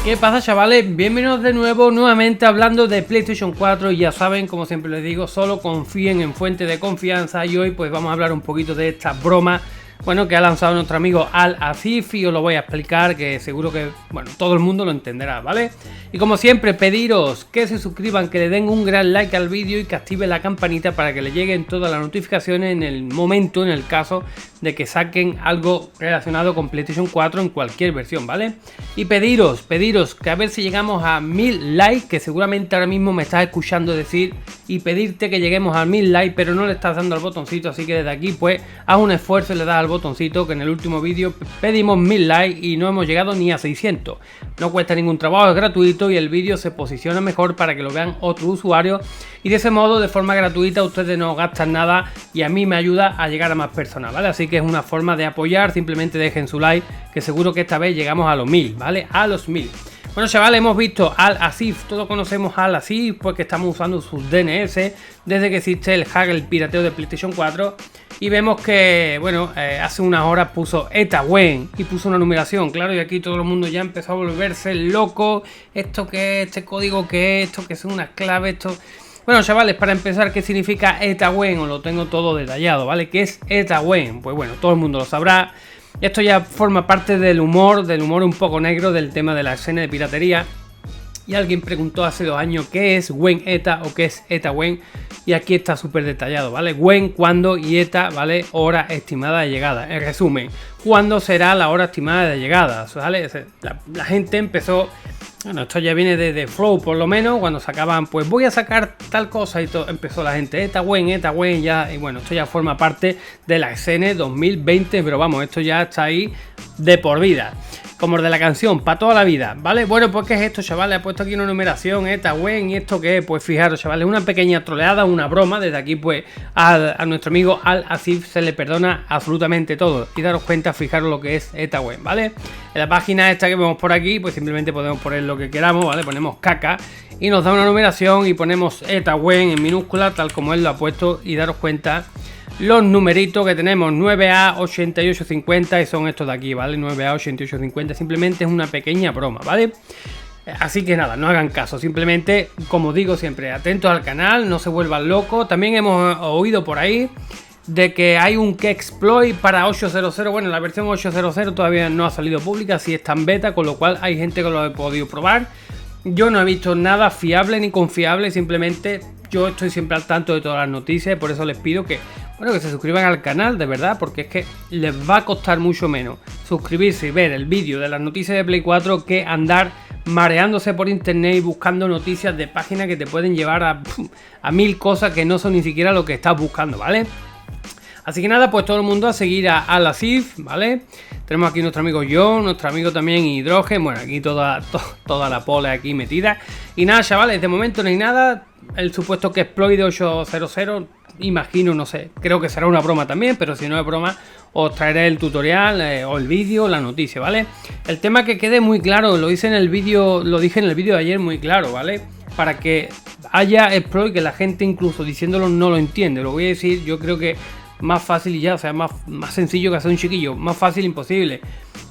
¿Qué pasa, chavales? Bienvenidos de nuevo, nuevamente hablando de PlayStation 4. Y ya saben, como siempre les digo, solo confíen en fuente de confianza. Y hoy pues vamos a hablar un poquito de esta broma, bueno, que ha lanzado nuestro amigo Al-Azif, y os lo voy a explicar, que seguro que, bueno, todo el mundo lo entenderá, ¿vale? Y como siempre, pediros que se suscriban, que le den un gran like al vídeo y que activen la campanita para que le lleguen todas las notificaciones en el momento, en el caso de que saquen algo relacionado con PlayStation 4 en cualquier versión, ¿vale? Y pediros que a ver si llegamos a 1000 likes, que seguramente ahora mismo me estás escuchando decir, y pedirte que lleguemos a 1000 likes, pero no le estás dando al botoncito, así que desde aquí pues haz un esfuerzo y le das al botoncito, que en el último vídeo pedimos 1000 likes y no hemos llegado ni a 600. No cuesta ningún trabajo, es gratuito y el vídeo se posiciona mejor para que lo vean otros usuarios, y de ese modo, de forma gratuita, ustedes no gastan nada y a mí me ayuda a llegar a más personas, ¿vale? Así que es una forma de apoyar, simplemente dejen su like, que seguro que esta vez llegamos a los 1000, ¿vale? A los 1000. Bueno, chavales, hemos visto Al-Azif, todos conocemos a Al-Azif porque estamos usando sus DNS desde que existe el hack, el pirateo de PlayStation 4. Y vemos que, bueno, hace unas horas puso Etawen y puso una numeración, claro, y aquí todo el mundo ya empezó a volverse loco. ¿Esto qué es? ¿Este código qué es? ¿Esto que son unas claves? ¿Esto? Bueno, chavales, para empezar, ¿qué significa Etawen? Os lo tengo todo detallado, ¿vale? ¿Qué es Etawen? Pues bueno, todo el mundo lo sabrá. Esto ya forma parte del humor un poco negro del tema de la escena de piratería. Y alguien preguntó hace 2 años qué es When Eta o qué es Etawen. Y aquí está súper detallado, ¿vale? When, cuándo, y Eta, ¿vale? Hora estimada de llegada. En resumen, ¿cuándo será la hora estimada de llegada? ¿Vale? La gente empezó... Bueno, esto ya viene de Flow, por lo menos, cuando sacaban, pues voy a sacar tal cosa, y todo, empezó la gente, Etawen, ya, y bueno, esto ya forma parte de la escena 2020, pero vamos, esto ya está ahí de por vida, como el de la canción, para toda la vida, ¿vale? Bueno, pues ¿qué es esto, chavales? He puesto aquí una numeración, Etawen, ¿y esto qué es? Pues fijaros, chavales, una pequeña troleada, una broma, desde aquí, pues, a nuestro amigo Al-Azif se le perdona absolutamente todo, y daros cuenta, fijaros lo que es Etawen, ¿vale? En la página esta que vemos por aquí, pues simplemente podemos poner lo que queramos, ¿vale? Ponemos caca y nos da una numeración y ponemos Etawen en minúscula, tal como él lo ha puesto, y daros cuenta los numeritos que tenemos, 9A8850, y son estos de aquí, ¿vale? 9A8850, simplemente es una pequeña broma, ¿vale? Así que nada, no hagan caso, simplemente, como digo siempre, atentos al canal, no se vuelvan locos. También hemos oído por ahí de que hay un Kexploit para 8.0.0, bueno, la versión 8.0.0 todavía no ha salido pública, sí está en beta, con lo cual hay gente que lo ha podido probar. Yo no he visto nada fiable ni confiable, simplemente yo estoy siempre al tanto de todas las noticias, y por eso les pido que, bueno, que se suscriban al canal, de verdad, porque es que les va a costar mucho menos suscribirse y ver el vídeo de las noticias de Play 4 que andar mareándose por internet y buscando noticias de páginas que te pueden llevar a 1000 cosas que no son ni siquiera lo que estás buscando, ¿vale? Así que nada, pues todo el mundo a seguir a Al-Azif, ¿vale? Tenemos aquí nuestro amigo John, nuestro amigo también Hidrogen, bueno, aquí toda la pole aquí metida. Y nada, chavales, de momento no hay nada. El supuesto que exploit de 8.0.0, imagino, no sé, creo que será una broma también, pero si no es broma, os traeré el tutorial o el vídeo, la noticia, ¿vale? El tema que quede muy claro, lo dije en el vídeo de ayer muy claro, ¿vale? Para que haya exploit que la gente incluso diciéndolo no lo entiende. Lo voy a decir, yo creo que más fácil y ya, o sea, más sencillo que hacer un chiquillo, más fácil imposible.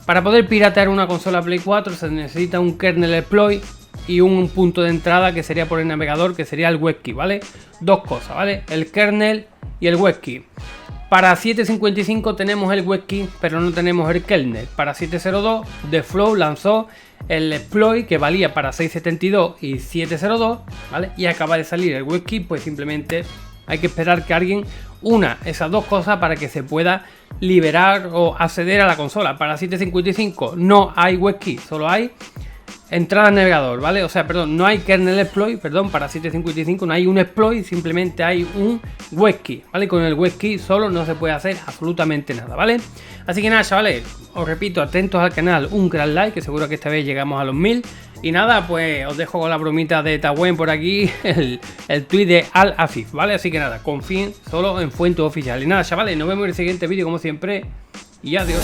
Para poder piratear una consola Play 4 se necesita un kernel exploit y un punto de entrada que sería por el navegador, que sería el webkey, ¿vale? Dos cosas, ¿vale? El kernel y el webkey. Para 7.55 tenemos el webkey, pero no tenemos el kernel. Para 7.02, The Flow lanzó el exploit que valía para 6.72 y 7.02, ¿vale? Y acaba de salir el webkey, pues simplemente hay que esperar que alguien una esas dos cosas para que se pueda liberar o acceder a la consola. Para 7.55 no hay webkey, solo hay entrada al navegador, ¿vale? O sea, perdón, no hay kernel exploit, perdón, para 7.55 no hay un exploit, simplemente hay un webkey, ¿vale? Con el webkey solo no se puede hacer absolutamente nada, ¿vale? Así que nada, chavales, os repito, atentos al canal, un gran like, que seguro que esta vez llegamos a los 1000. Y nada, pues os dejo con la bromita de Etawen por aquí, el tweet de Al-Azif, ¿vale? Así que nada, confíen solo en fuente oficial. Y nada, chavales, nos vemos en el siguiente vídeo como siempre, y adiós.